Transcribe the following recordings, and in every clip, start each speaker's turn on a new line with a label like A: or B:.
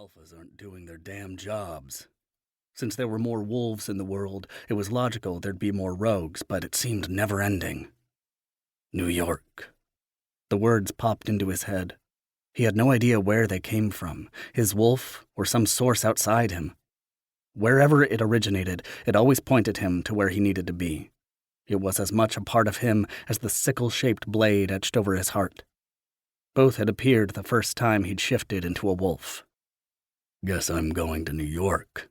A: alphas aren't doing their damn jobs. Since there were more wolves in the world, it was logical there'd be more rogues, but it seemed never-ending. New York. The words popped into his head. He had no idea where they came from, his wolf or some source outside him. Wherever it originated, it always pointed him to where he needed to be. It was as much a part of him as the sickle-shaped blade etched over his heart. Both had appeared the first time he'd shifted into a wolf. Guess I'm going to New York.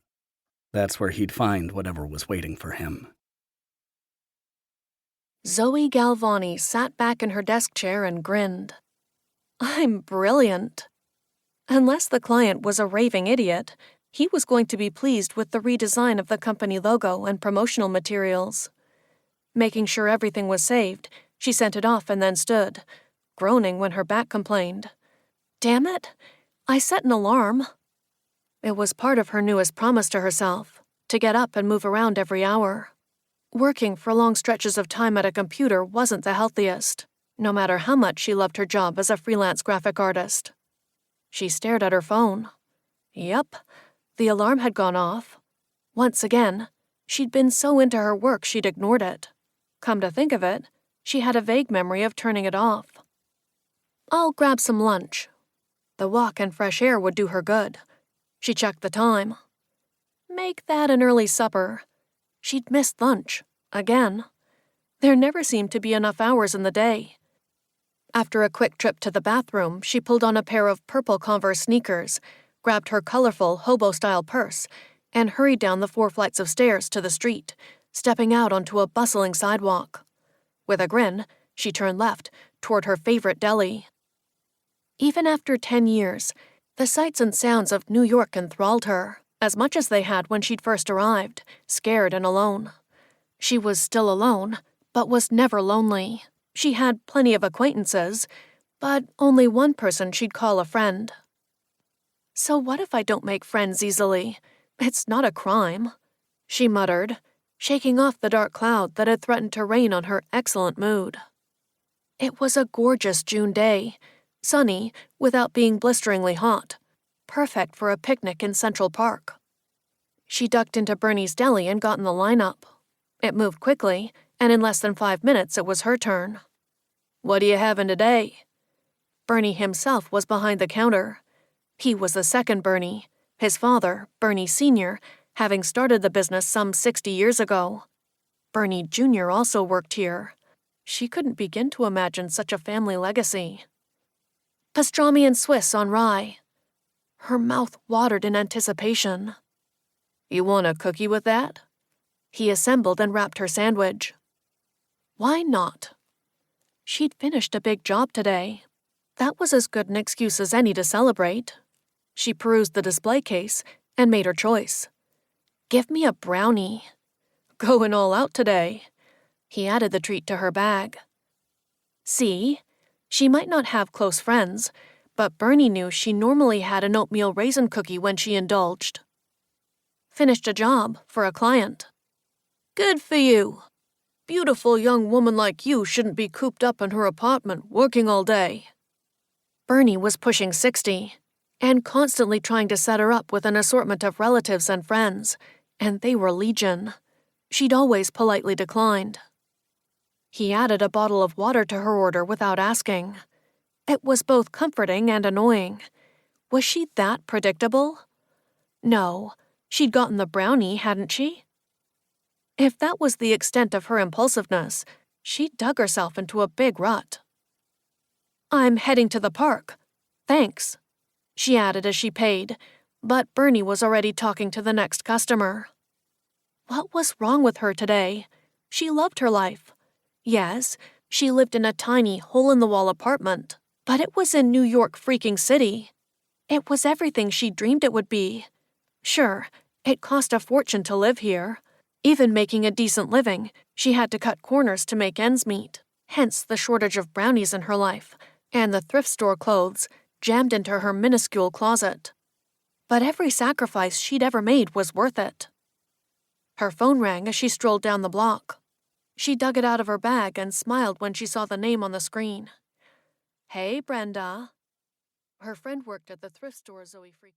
A: That's where he'd find whatever was waiting for him.
B: Zoe Galvani sat back in her desk chair and grinned. I'm brilliant. Unless the client was a raving idiot, he was going to be pleased with the redesign of the company logo and promotional materials. Making sure everything was saved, she sent it off and then stood, groaning when her back complained. Damn it, I set an alarm. It was part of her newest promise to herself, to get up and move around every hour. Working for long stretches of time at a computer wasn't the healthiest, no matter how much she loved her job as a freelance graphic artist. She stared at her phone. Yep, the alarm had gone off. Once again, she'd been so into her work she'd ignored it. Come to think of it, she had a vague memory of turning it off. I'll grab some lunch. The walk and fresh air would do her good. She checked the time. Make that an early supper. She'd missed lunch, again. There never seemed to be enough hours in the day. After a quick trip to the bathroom, she pulled on a pair of purple Converse sneakers, grabbed her colorful hobo-style purse, and hurried down the 4 flights of stairs to the street, stepping out onto a bustling sidewalk. With a grin, she turned left, toward her favorite deli. Even after 10 years, the sights and sounds of New York enthralled her, as much as they had when she'd first arrived, scared and alone. She was still alone, but was never lonely. She had plenty of acquaintances, but only one person she'd call a friend. So what if I don't make friends easily? It's not a crime, she muttered, shaking off the dark cloud that had threatened to rain on her excellent mood. It was a gorgeous June day, sunny without being blisteringly hot, perfect for a picnic in Central Park. She ducked into Bernie's deli and got in the lineup. It moved quickly, and in less than 5 minutes it was her turn. What are you having today? Bernie himself was behind the counter. He was the second Bernie, his father, Bernie Sr., having started the business some 60 years ago. Bernie Jr. also worked here. She couldn't begin to imagine such a family legacy. Pastrami and Swiss on rye. Her mouth watered in anticipation. You want a cookie with that? He assembled and wrapped her sandwich. Why not? She'd finished a big job today. That was as good an excuse as any to celebrate. She perused the display case and made her choice. Give me a brownie. Going all out today. He added the treat to her bag. See? She might not have close friends, but Bernie knew she normally had an oatmeal raisin cookie when she indulged. Finished a job for a client. Good for you. Beautiful young woman like you shouldn't be cooped up in her apartment working all day. Bernie was pushing 60, and constantly trying to set her up with an assortment of relatives and friends, and they were legion. She'd always politely declined. He added a bottle of water to her order without asking. It was both comforting and annoying. Was she that predictable? No, she'd gotten the brownie, hadn't she? If that was the extent of her impulsiveness, she'd dug herself into a big rut. I'm heading to the park. Thanks, she added as she paid, but Bernie was already talking to the next customer. What was wrong with her today? She loved her life. Yes, she lived in a tiny, hole-in-the-wall apartment, but it was in New York freaking City. It was everything she dreamed it would be. Sure, it cost a fortune to live here. Even making a decent living, she had to cut corners to make ends meet, hence the shortage of brownies in her life, and the thrift store clothes jammed into her minuscule closet. But every sacrifice she'd ever made was worth it. Her phone rang as she strolled down the block. She dug it out of her bag and smiled when she saw the name on the screen. Hey, Brenda. Her friend worked at the thrift store Zoe frequented.